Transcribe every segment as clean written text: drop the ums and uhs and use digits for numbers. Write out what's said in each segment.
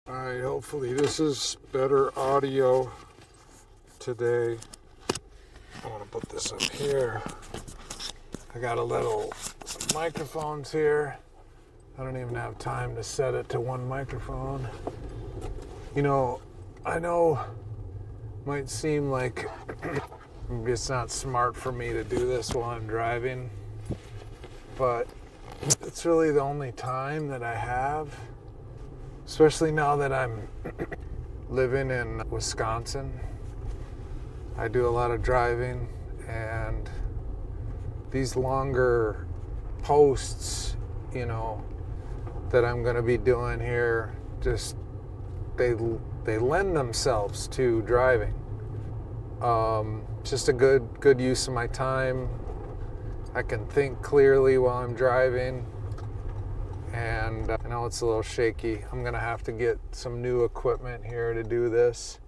Alright, hopefully this is better audio today. I want to put this up here. I got some microphones here. I don't even have time to set it to one microphone. I know it might seem like it's not smart for me to do this while I'm driving, but it's really the only time that I have. Especially now that I'm living in Wisconsin. I do a lot of driving, and these longer posts, that I'm going to be doing here, just they lend themselves to driving. Just a good use of my time. I can think clearly while I'm driving. And I know it's a little shaky. I'm going to have to get some new equipment here to do this.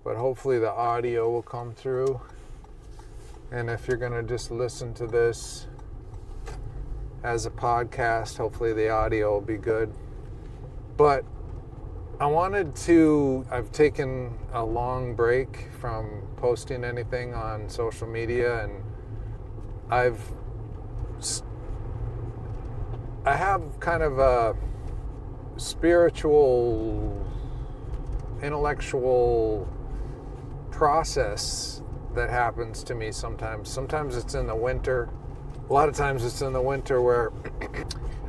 But hopefully the audio will come through. And if you're going to just listen to this as a podcast, hopefully the audio will be good. But I've taken a long break from posting anything on social media, and I have kind of a spiritual, intellectual process that happens to me sometimes. Sometimes it's in the winter. A lot of times it's in the winter where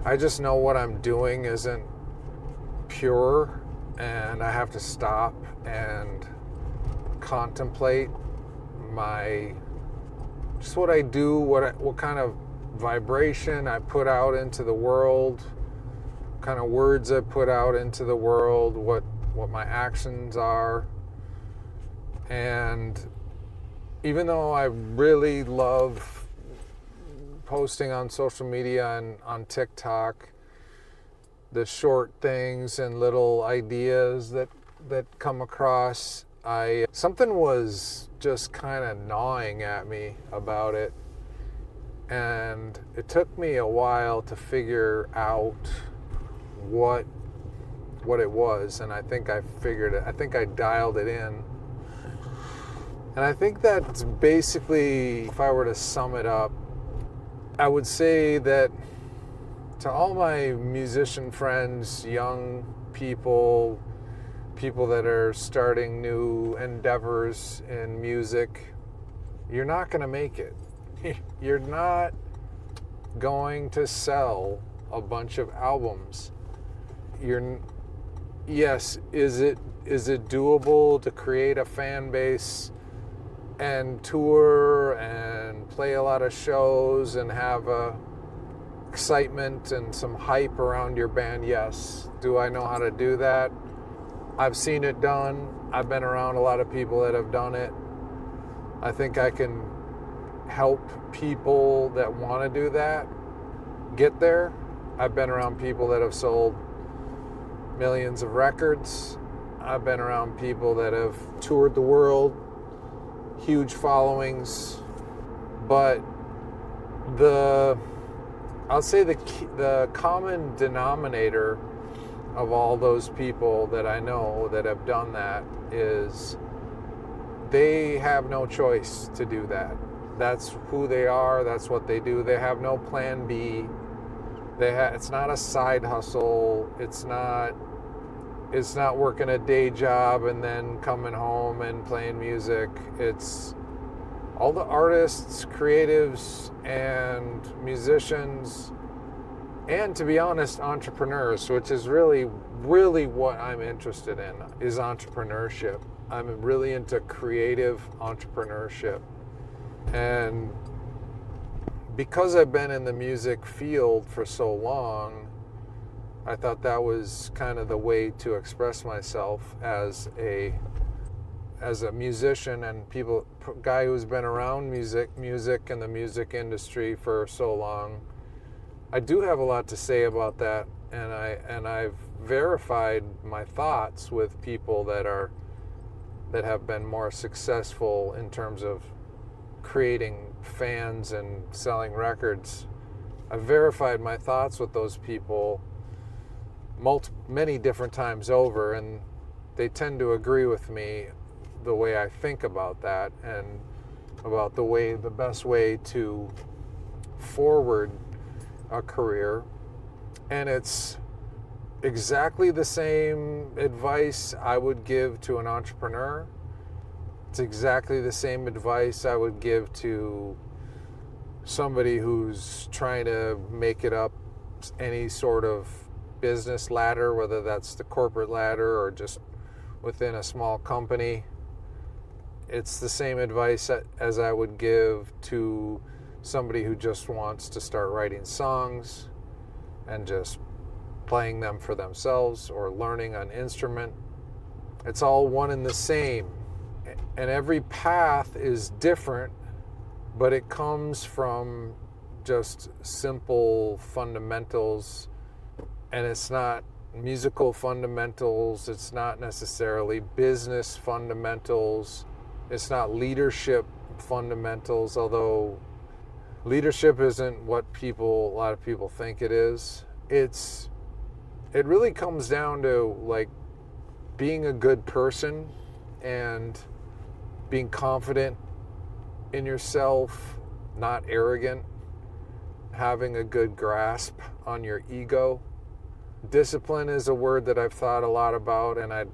I just know what I'm doing isn't pure, and I have to stop and contemplate just what I do, what kind of vibration I put out into the world, kind of words I put out into the world, what my actions are. And even though I really love posting on social media and on TikTok, the short things and little ideas that come across, something was just kind of gnawing at me about it. And it took me a while to figure out what it was, and I think I figured it. I think I dialed it in. And I think that's basically, if I were to sum it up, I would say that to all my musician friends, young people that are starting new endeavors in music, you're not going to make it. You're not going to sell a bunch of albums. Yes, is it doable to create a fan base and tour and play a lot of shows and have excitement and some hype around your band? Yes. Do I know how to do that? I've seen it done. I've been around a lot of people that have done it. I think I can help people that want to do that get there. I've been around people that have sold millions of records. I've been around people that have toured the world, huge followings. But I'll say the common denominator of all those people that I know that have done that is they have no choice to do that. That's who they are. That's what they do. They have no plan B. It's not a side hustle. It's not working a day job and then coming home and playing music. It's all the artists, creatives, and musicians, and to be honest, entrepreneurs, which is really, really what I'm interested in, is entrepreneurship. I'm really into creative entrepreneurship. And because I've been in the music field for so long, I thought that was kind of the way to express myself as a musician and guy who's been around music and the music industry for so long. I do have a lot to say about that, and I've verified my thoughts with people that have been more successful in terms of creating fans and selling records. I've verified my thoughts with those people, many different times over, and they tend to agree with me the way I think about that and about the best way to forward a career. And it's exactly the same advice I would give to an entrepreneur. It's exactly the same advice I would give to somebody who's trying to make it up any sort of business ladder, whether that's the corporate ladder or just within a small company. It's the same advice as I would give to somebody who just wants to start writing songs and just playing them for themselves or learning an instrument. It's all one and the same. And every path is different, but it comes from just simple fundamentals. And it's not musical fundamentals. It's not necessarily business fundamentals. It's not leadership fundamentals, although leadership isn't what a lot of people think it is. It really comes down to like being a good person and being confident in yourself, not arrogant, having a good grasp on your ego. Discipline is a word that I've thought a lot about, and I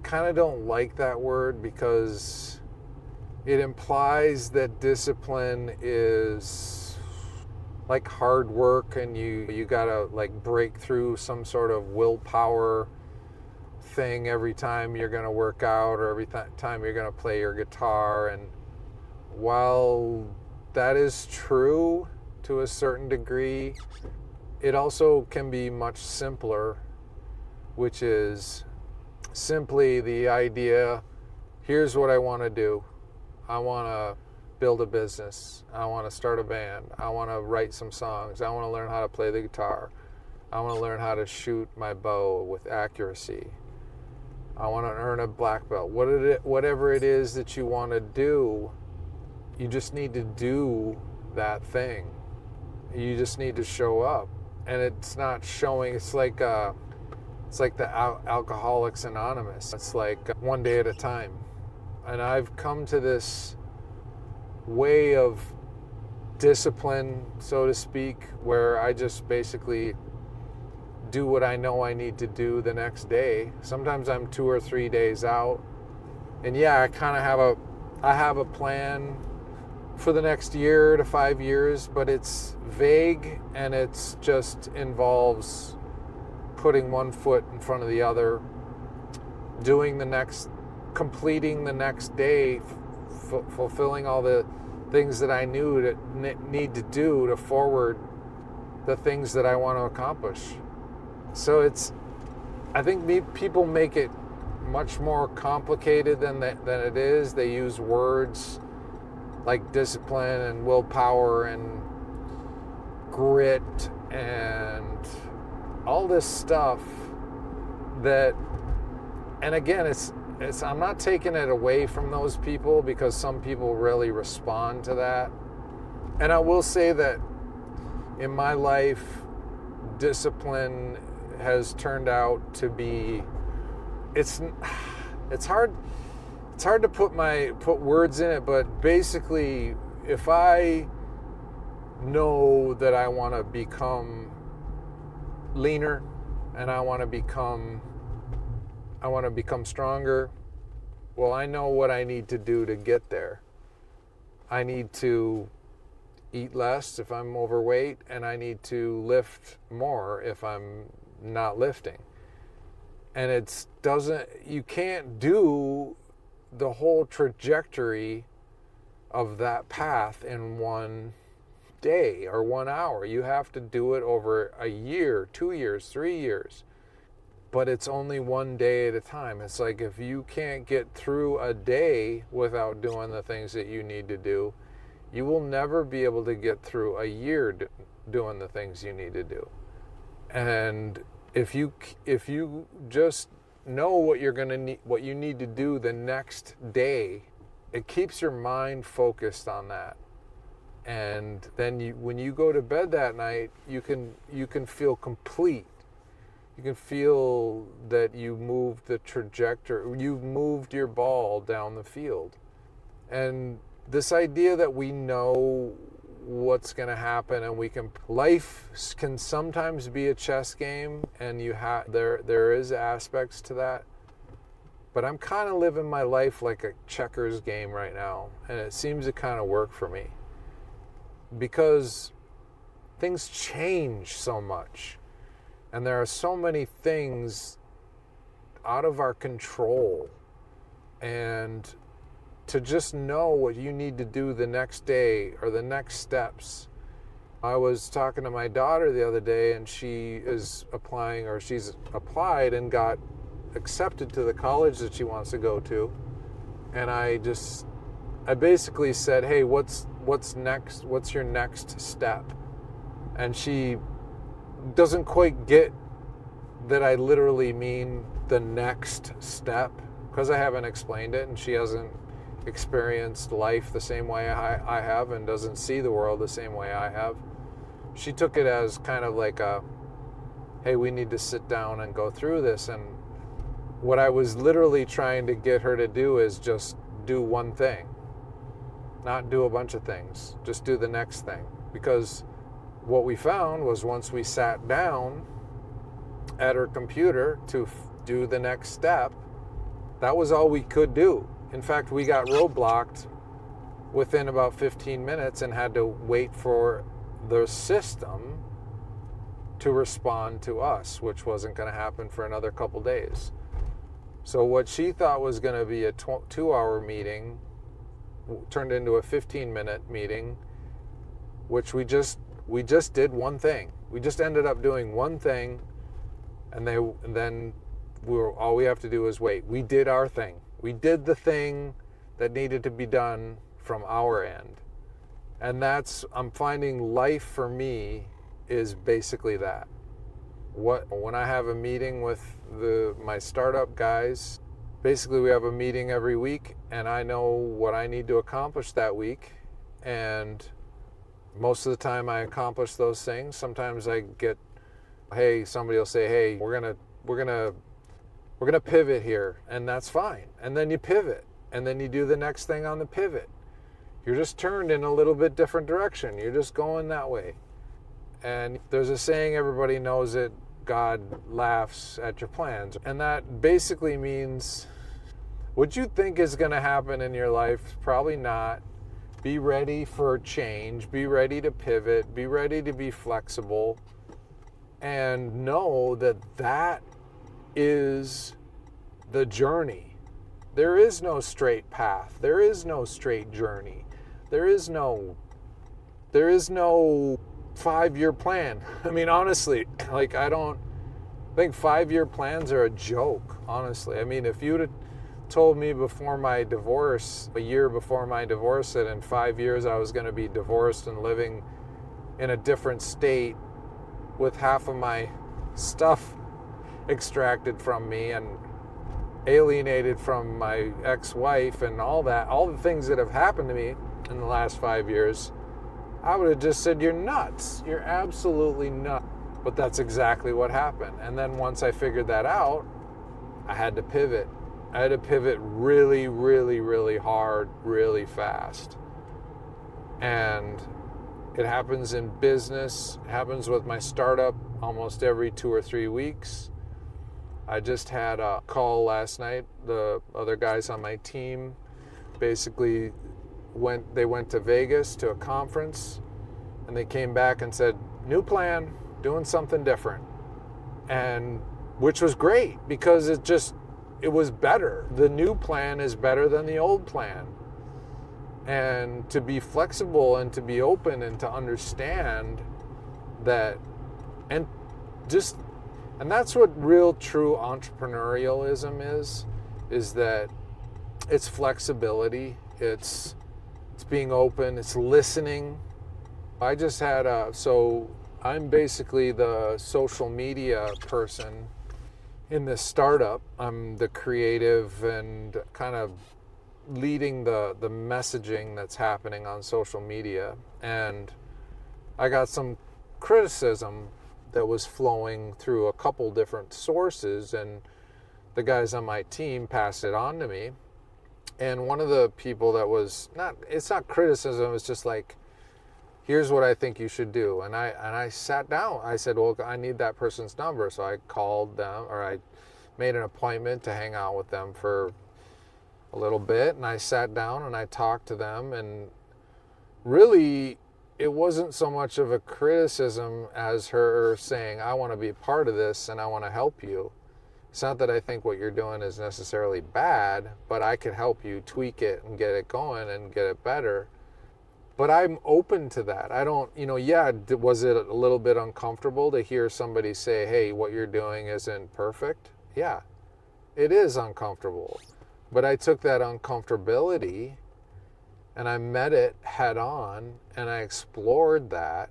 kind of don't like that word because it implies that discipline is like hard work and you gotta like break through some sort of willpower thing every time you're gonna work out or every time you're gonna play your guitar. And while that is true to a certain degree, it also can be much simpler, which is simply the idea, here's what I want to do. I want to build a business. I want to start a band. I want to write some songs. I want to learn how to play the guitar. I want to learn how to shoot my bow with accuracy. I want to earn a black belt. Whatever it is that you want to do, you just need to do that thing. You just need to show up. And it's not showing, it's like the Alcoholics Anonymous. It's like one day at a time. And I've come to this way of discipline, so to speak, where I just basically do what I know I need to do the next day. Sometimes I'm 2 or 3 days out. And yeah, I have a plan for the next year to 5 years, but it's vague and it's just involves putting one foot in front of the other, completing the next day, fulfilling all the things that I need to do to forward the things that I want to accomplish. So I think people make it much more complicated than it is. They use words like discipline and willpower and grit and all this stuff and again, I'm not taking it away from those people because some people really respond to that. And I will say that in my life, discipline has turned out to be, it's hard to put words in it, but basically if I know that I want to become leaner and I want to become stronger, well, I know what I need to do to get there. I need to eat less if I'm overweight, and I need to lift more if I'm not lifting. And you can't do the whole trajectory of that path in one day or 1 hour. You have to do it over a year, 2 years, 3 years. But it's only one day at a time. It's like if you can't get through a day without doing the things that you need to do, you will never be able to get through a year doing the things you need to do. And if you just know what you need to do the next day, it keeps your mind focused on that. And then when you go to bed that night, you can feel complete. You can feel that you moved the trajectory, you moved your ball down the field. And this idea that we know what's going to happen, and life can sometimes be a chess game, and there is aspects to that. But I'm kind of living my life like a checkers game right now, and it seems to kind of work for me because things change so much, and there are so many things out of our control, and to just know what you need to do the next day or the next steps. I was talking to my daughter the other day, and she's applied and got accepted to the college that she wants to go to. And I basically said, hey, what's next? What's your next step? And she doesn't quite get that I literally mean the next step, because I haven't explained it, and she hasn't experienced life the same way I have, and doesn't see the world the same way I have. She took it as kind of like hey, we need to sit down and go through this. And what I was literally trying to get her to do is just do one thing, not do a bunch of things, just do the next thing. Because what we found was once we sat down at her computer to do the next step, that was all we could do. In fact, we got roadblocked within about 15 minutes and had to wait for the system to respond to us, which wasn't going to happen for another couple days. So what she thought was going to be a 2-hour meeting turned into a 15-minute meeting, which we just did one thing. We just ended up doing one thing, and then all we have to do is wait. We did our thing. We did the thing that needed to be done from our end. And I'm finding life for me is basically that. When I have a meeting with my startup guys, basically we have a meeting every week, and I know what I need to accomplish that week. And most of the time I accomplish those things. Sometimes somebody will say, hey, we're gonna pivot here, and that's fine. And then you pivot, and then you do the next thing on the pivot. You're just turned in a little bit different direction. You're just going that way. And there's a saying, everybody knows it, God laughs at your plans. And that basically means what you think is going to happen in your life, probably not. Be ready for change. Be ready to pivot. Be ready to be flexible. And know that is the journey. There is no straight path. There is no straight journey. There is no 5-year plan. I mean, honestly, I think 5-year plans are a joke, honestly. I mean, if you'd have told me before my divorce, a year before my divorce, that in 5 years I was going to be divorced and living in a different state with half of my stuff extracted from me and alienated from my ex-wife and all the things that have happened to me in the last 5 years, I would have just said, you're nuts. You're absolutely nuts. But that's exactly what happened. And then once I figured that out, I had to pivot. I had to pivot really, really, really hard, really fast. And it happens in business. It happens with my startup almost every 2 or 3 weeks. I just had a call last night. The other guys on my team basically went to Vegas to a conference, and they came back and said, new plan, doing something different. And which was great, because it was better. The new plan is better than the old plan. And to be flexible and to be open and to understand that, and that's what real true entrepreneurialism is that it's flexibility, it's being open, it's listening. I just had I'm basically the social media person in this startup. I'm the creative and kind of leading the messaging that's happening on social media. And I got some criticism that was flowing through a couple different sources, and the guys on my team passed it on to me. And one of the people that was it's not criticism, it's just like, here's what I think you should do. And I sat down. I said, well, I need that person's number. So I called them, or I made an appointment to hang out with them for a little bit. And I sat down and I talked to them. And really, it wasn't so much of a criticism as her saying, I want to be a part of this and I want to help you. It's not that I think what you're doing is necessarily bad, but I could help you tweak it and get it going and get it better. But I'm open to that. I don't, was it a little bit uncomfortable to hear somebody say, hey, what you're doing isn't perfect? Yeah, it is uncomfortable. But I took that uncomfortability and I met it head on, and I explored that,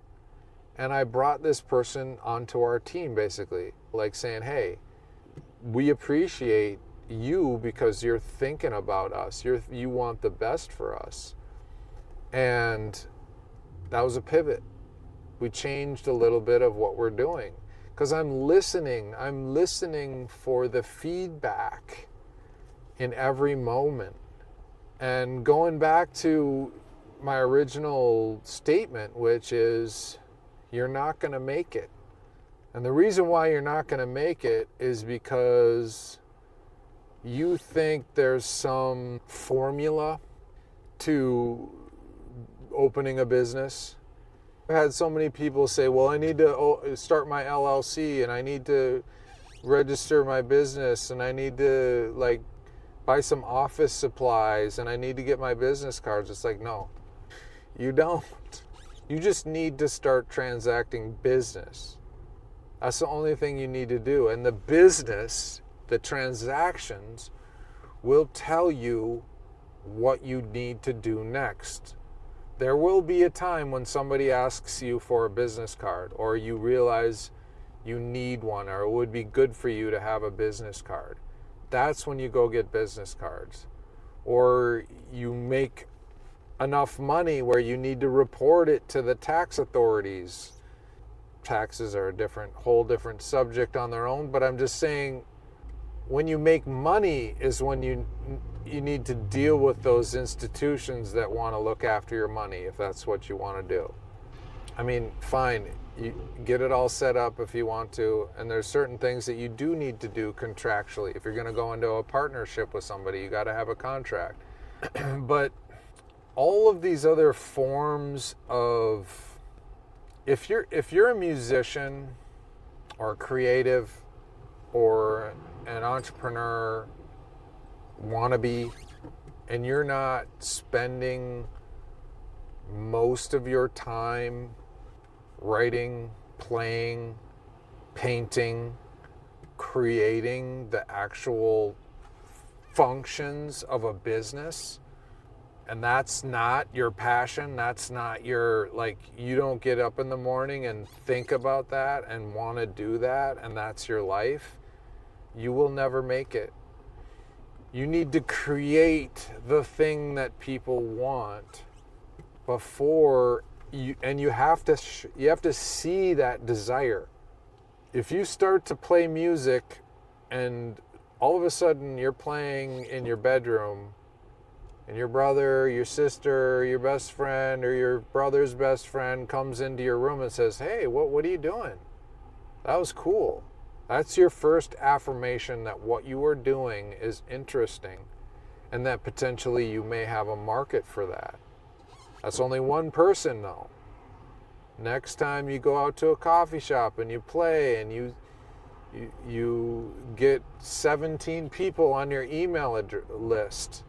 and I brought this person onto our team, basically, like saying, hey, we appreciate you because you're thinking about us. You want the best for us. And that was a pivot. We changed a little bit of what we're doing because I'm listening for the feedback in every moment. And going back to my original statement, which is, you're not going to make it. And the reason why you're not going to make it is because you think there's some formula to opening a business. I've had so many people say, well, I need to start my LLC, and I need to register my business, and I need to buy some office supplies, and I need to get my business cards. It's like, no, you don't. You just need to start transacting business. That's the only thing you need to do. And the business, the transactions, will tell you what you need to do next. There will be a time when somebody asks you for a business card, or you realize you need one, or it would be good for you to have a business card. That's when you go get business cards. Or you make enough money where you need to report it to the tax authorities. Taxes are a whole different subject on their own, but I'm just saying, when you make money is when you need to deal with those institutions that want to look after your money, if that's what you want to do. I mean, fine, you get it all set up if you want to, and there's certain things that you do need to do contractually. If you're going to go into a partnership with somebody, you got to have a contract. But all of these other forms of, if you're a musician or a creative or an entrepreneur wannabe, and you're not spending most of your time writing, playing, painting, creating the actual functions of a business, and that's not your passion, that's not your, you don't get up in the morning and think about that and want to do that, and that's your life, you will never make it. You need to create the thing that people want before you, and you have to see that desire. If you start to play music and all of a sudden you're playing in your bedroom, and your brother, your sister, your best friend, or your brother's best friend comes into your room and says, hey, what are you doing? That was cool. That's your first affirmation that what you are doing is interesting, and that potentially you may have a market for that. That's only one person though. Next time you go out to a coffee shop and you play and you get 17 people on your email list,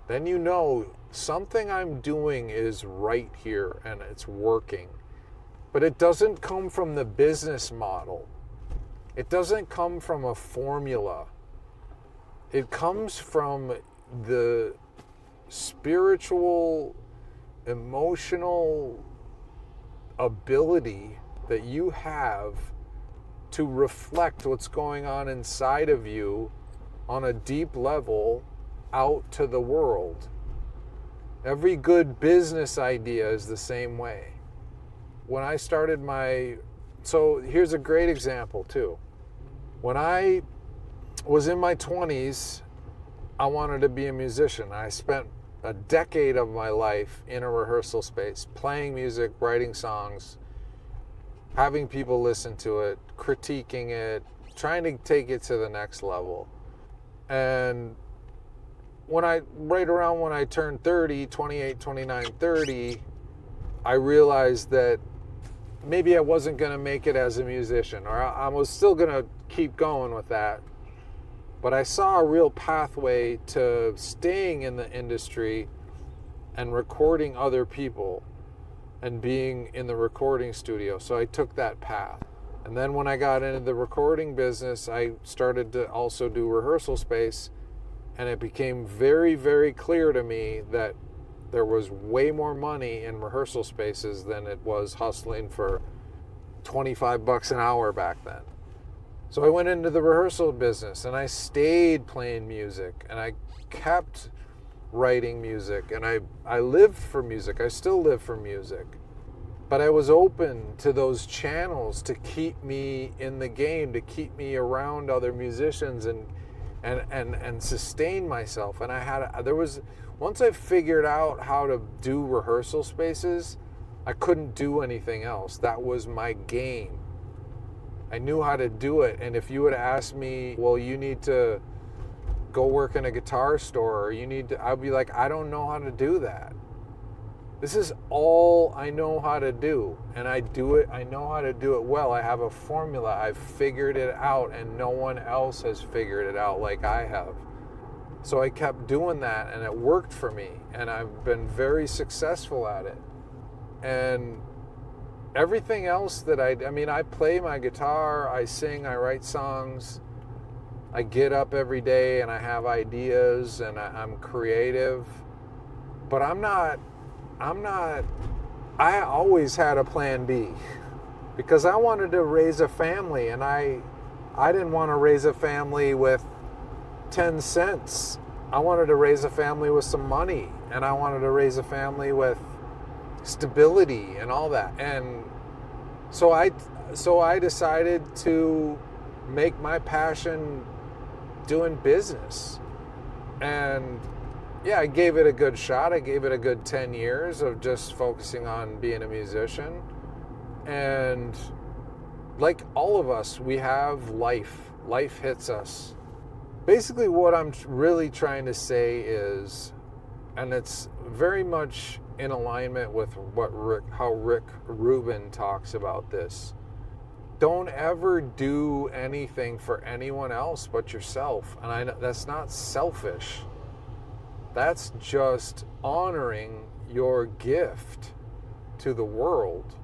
then you know something I'm doing is right here and it's working. But it doesn't come from the business model. It doesn't come from a formula. It comes from the spiritual, emotional ability that you have to reflect what's going on inside of you on a deep level out to the world. Every good business idea is the same way. When I started my So here's a great example too. When I was in my 20s, I wanted to be a musician. I spent a decade of my life in a rehearsal space, playing music, writing songs, having people listen to it, critiquing it, trying to take it to the next level. And right around when I turned 30, 28, 29, 30, I realized that maybe I wasn't going to make it as a musician, or I was still going to keep going with that. But I saw a real pathway to staying in the industry and recording other people and being in the recording studio. So I took that path. And then when I got into the recording business, I started to also do rehearsal space. And it became very, very clear to me that there was way more money in rehearsal spaces than it was hustling for $25 an hour back then. So I went into the rehearsal business and I stayed playing music and I kept writing music and I lived for music. I still live for music. But I was open to those channels to keep me in the game, to keep me around other musicians and sustain myself. And once I figured out how to do rehearsal spaces, I couldn't do anything else. That was my game. I knew how to do it. And if you would ask me, well, you need to go work in a guitar store, or I'd be like, I don't know how to do that. This is all I know how to do. And I do it. I know how to do it well. I have a formula. I've figured it out, and no one else has figured it out like I have. So I kept doing that, and it worked for me. And I've been very successful at it. And everything else that I play my guitar, I sing, I write songs, I get up every day and I have ideas and I'm creative, but I always had a plan B because I wanted to raise a family, and I didn't want to raise a family with 10 cents. I wanted to raise a family with some money, and I wanted to raise a family with stability and all that. And so I decided to make my passion doing business. And yeah, I gave it a good shot. I gave it a good 10 years of just focusing on being a musician. And like all of us, we have life. Life hits us. Basically what I'm really trying to say is, and it's very much in alignment with how Rick Rubin talks about this. Don't ever do anything for anyone else but yourself. And I know that's not selfish. That's just honoring your gift to the world.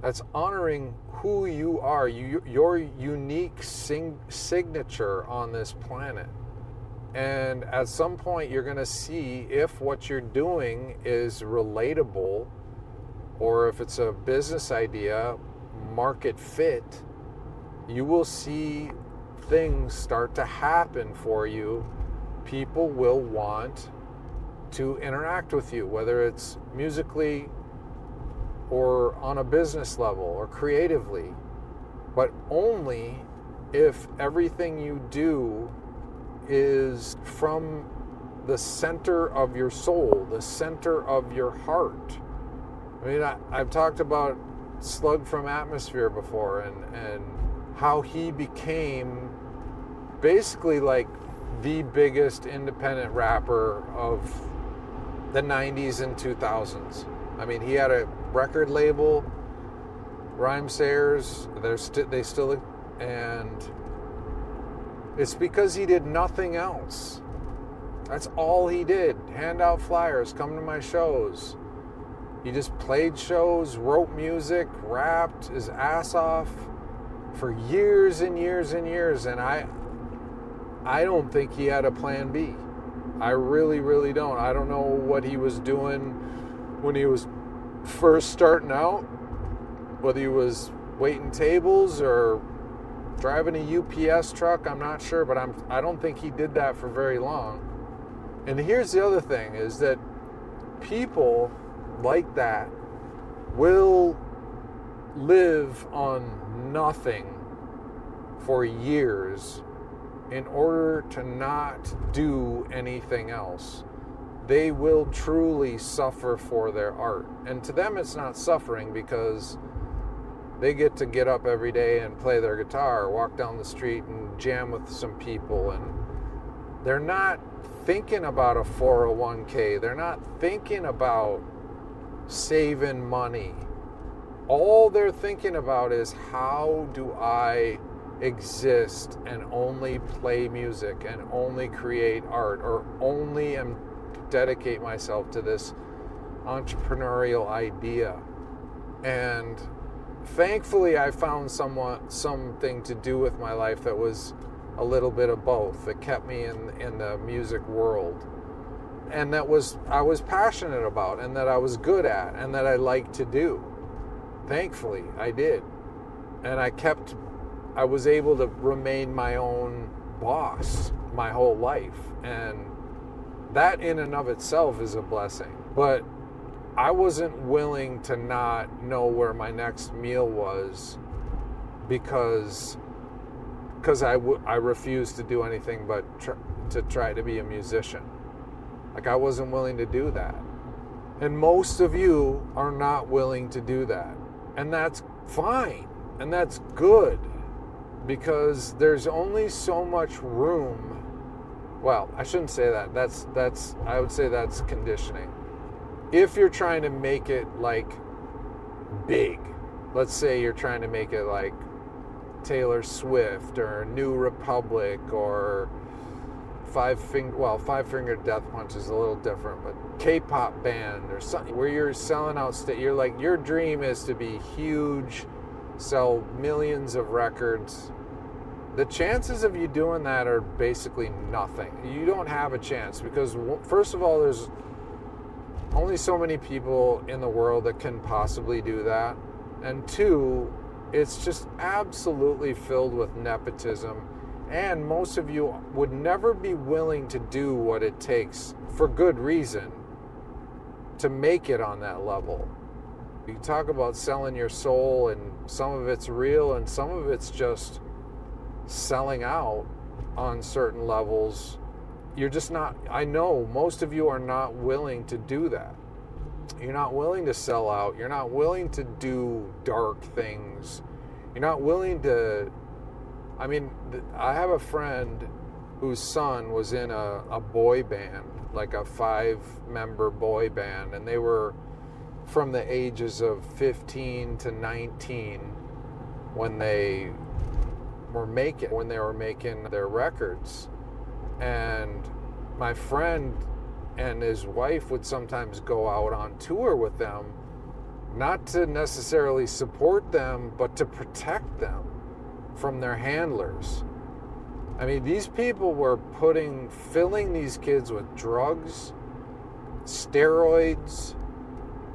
That's honoring who you are, your unique signature on this planet. And at some point, you're going to see if what you're doing is relatable, or if it's a business idea, market fit. You will see things start to happen for you. People will want to interact with you, whether it's musically or on a business level or creatively, but only if everything you do is from the center of your soul, the center of your heart. I mean, I've talked about Slug from Atmosphere before, and how he became basically like the biggest independent rapper of the 90s and 2000s. I mean, he had a record label, Rhymesayers, they still, and it's because he did nothing else. That's all he did. Hand out flyers, come to my shows. He just played shows, wrote music, rapped his ass off for years and years and years. And I don't think he had a plan B. I really, really don't. I don't know what he was doing when he was first starting out, whether he was waiting tables or driving a UPS truck, I'm not sure, but I don't think he did that for very long. And here's the other thing, is that people like that will live on nothing for years in order to not do anything else, they will truly suffer for their art. And to them, it's not suffering because they get up every day and play their guitar, walk down the street and jam with some people, and they're not thinking about a 401k. They're not thinking about saving money. All they're thinking about is, how do I exist and only play music and only create art, or only dedicate myself to this entrepreneurial idea. And thankfully, I found something to do with my life that was a little bit of both, that kept me in the music world, and that I was passionate about, and that I was good at, and that I liked to do. Thankfully, I did. And I was able to remain my own boss my whole life. And that in and of itself is a blessing. But I wasn't willing to not know where my next meal was because I refused to do anything but to try to be a musician. Like, I wasn't willing to do that. And most of you are not willing to do that. And that's fine. And that's good. Because there's only so much room. Well, I shouldn't say that. I would say that's conditioning. If you're trying to make it like big, let's say you're trying to make it like Taylor Swift or New Republic or Five Finger Death Punch is a little different, but K-pop band or something where you're selling out you're like, your dream is to be huge, sell millions of records. The chances of you doing that are basically nothing. You don't have a chance because, first of all, there's only so many people in the world that can possibly do that. And two, it's just absolutely filled with nepotism. And most of you would never be willing to do what it takes, for good reason, to make it on that level. You talk about selling your soul, and some of it's real and some of it's just selling out on certain levels. You're just not, I know most of you are not willing to do that. You're not willing to sell out. You're not willing to do dark things. You're not willing to, I have a friend whose son was in a boy band, like a 5-member boy band, and they were from the ages of 15 to 19 when they were making their records. And my friend and his wife would sometimes go out on tour with them, not to necessarily support them, but to protect them from their handlers. I mean, these people were filling these kids with drugs, steroids.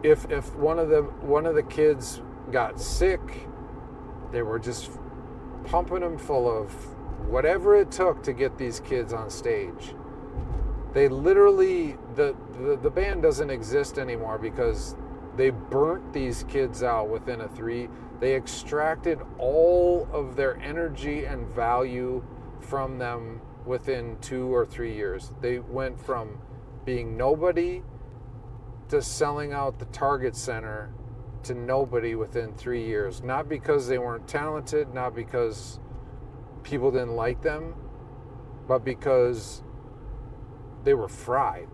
If one of the kids got sick, they were just pumping them full of whatever it took to get these kids on stage. They literally, the band doesn't exist anymore because they burnt these kids out within they extracted all of their energy and value from them within 2 or 3 years. They went from being nobody to selling out the Target Center to nobody within 3 years. Not because they weren't talented, not because people didn't like them, but because they were fried.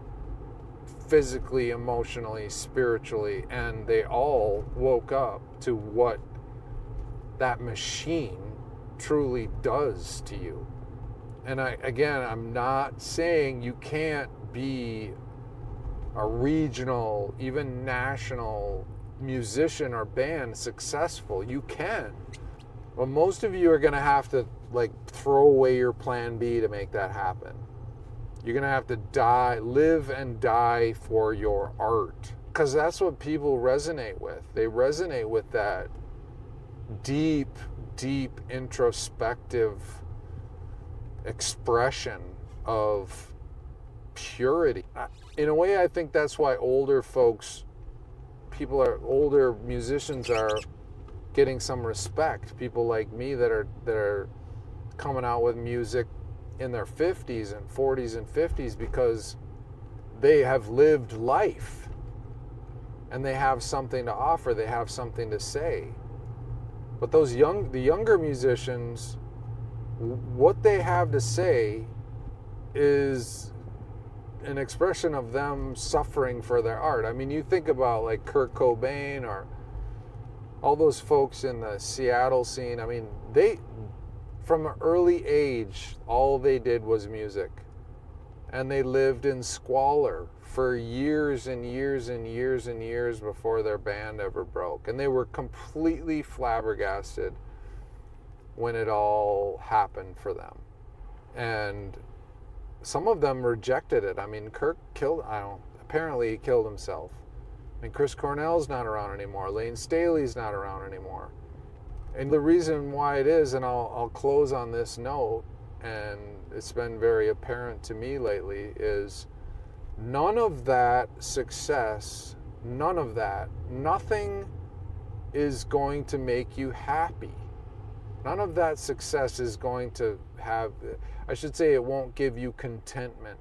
Physically, emotionally, spiritually, and they all woke up to what that machine truly does to you. And I'm not saying you can't be a regional, even national musician or band successful. You can. But most of you are going to have to throw away your plan B to make that happen. You're going to have to live and die for your art. Because that's what people resonate with. They resonate with that deep, deep introspective expression of purity. In a way, I think that's why older musicians are getting some respect. People like me that are coming out with music in their 50s and 40s and 50s because they have lived life and they have something to offer, they have something to say. But the younger musicians, what they have to say is an expression of them suffering for their art. I mean, you think about like Kurt Cobain or all those folks in the Seattle scene. I mean, they, from an early age, all they did was music. And they lived in squalor for years and years and years and years before their band ever broke. And they were completely flabbergasted when it all happened for them. And some of them rejected it. I mean, apparently he killed himself. I mean, Chris Cornell's not around anymore. Lane Staley's not around anymore. And the reason why it is, and I'll close on this note, and it's been very apparent to me lately, is none of that success, nothing is going to make you happy. None of that success is going to it won't give you contentment.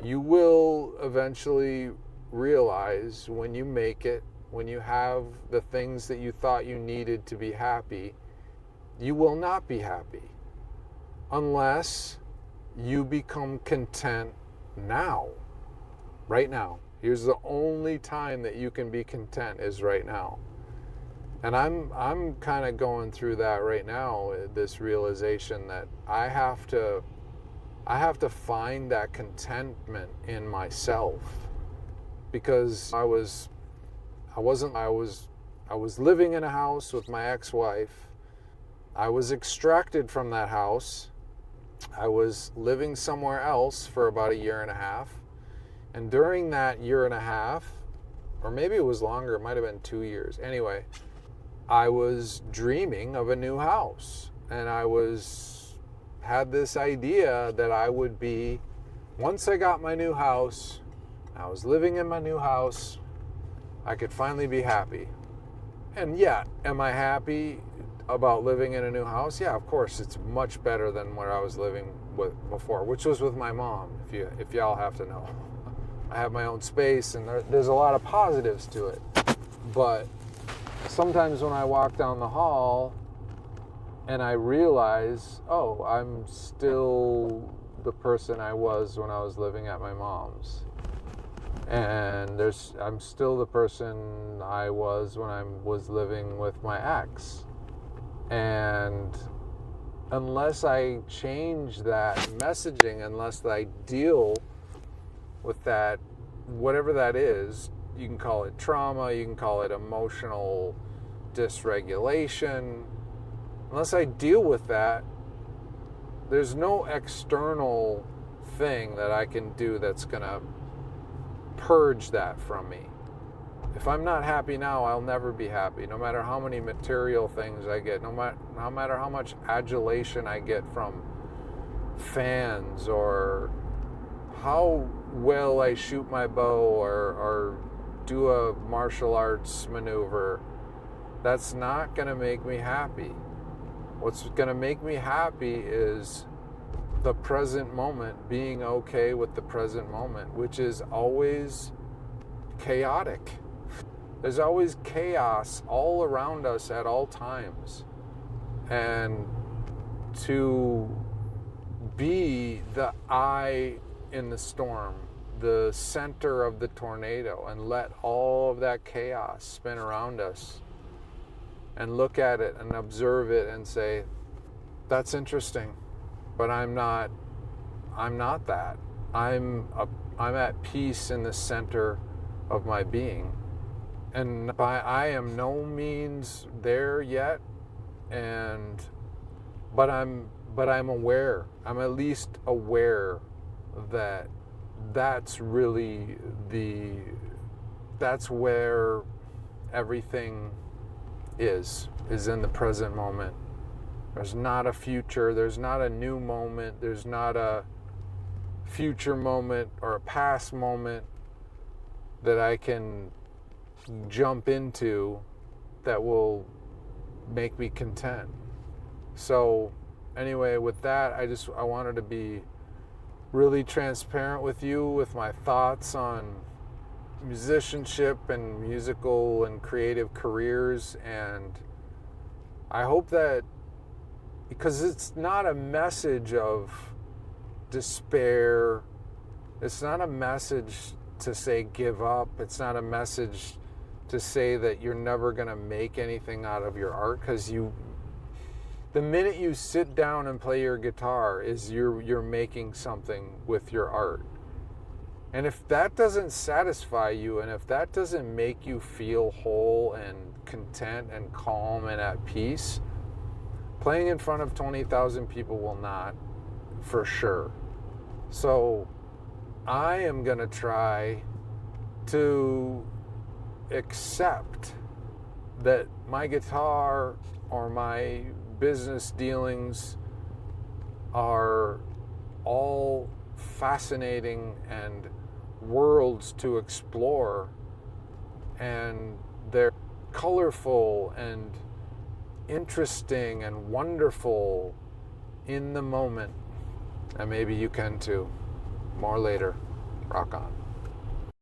You will eventually realize when you make it, when you have the things that you thought you needed to be happy, you will not be happy unless you become content now, right now. Here's the only time that you can be content is right now. And I'm kind of going through that right now, this realization that I have to find that contentment in myself, because I was living in a house with my ex-wife. I was extracted from that house. I was living somewhere else for about a year and a half. And during that year and a half, or maybe it was longer, it might have been 2 years. Anyway, I was dreaming of a new house. And had this idea that I would be, once I got my new house, I was living in my new house, I could finally be happy. And yeah, am I happy about living in a new house? Yeah, of course, it's much better than where I was living with before, which was with my mom, if y'all have to know. I have my own space, and there's a lot of positives to it. But sometimes when I walk down the hall and I realize, oh, I'm still the person I was when I was living at my mom's. And I'm still the person I was when I was living with my ex. And unless I change that messaging, unless I deal with that, whatever that is, you can call it trauma, you can call it emotional dysregulation, unless I deal with that, there's no external thing that I can do that's going to purge that from me. If I'm not happy now, I'll never be happy, no matter how many material things I get, no matter how much adulation I get from fans, or how well I shoot my bow, or do a martial arts maneuver. That's not going to make me happy. What's going to make me happy is the present moment, being okay with the present moment, which is always chaotic. There's always chaos all around us at all times. And to be the eye in the storm, the center of the tornado, and let all of that chaos spin around us, and look at it and observe it and say, that's interesting, but I'm not that. I'm at peace in the center of my being. And I am no means there yet, but I'm aware. I'm at least aware that that's really that's where everything is in the present moment. There's not a future, there's not a new moment, there's not a future moment or a past moment that I can jump into that will make me content. So anyway, with that, I wanted to be really transparent with you with my thoughts on musicianship and musical and creative careers. And I hope that, because it's not a message of despair, it's not a message to say give up, it's not a message to say that you're never going to make anything out of your art, because the minute you sit down and play your guitar is you're making something with your art. And if that doesn't satisfy you, and if that doesn't make you feel whole and content and calm and at peace, playing in front of 20,000 people will not, for sure. So I am going to try to accept that my guitar or my business dealings are all fascinating and worlds to explore, and they're colorful and interesting and wonderful in the moment. And maybe you can too. More later. Rock on.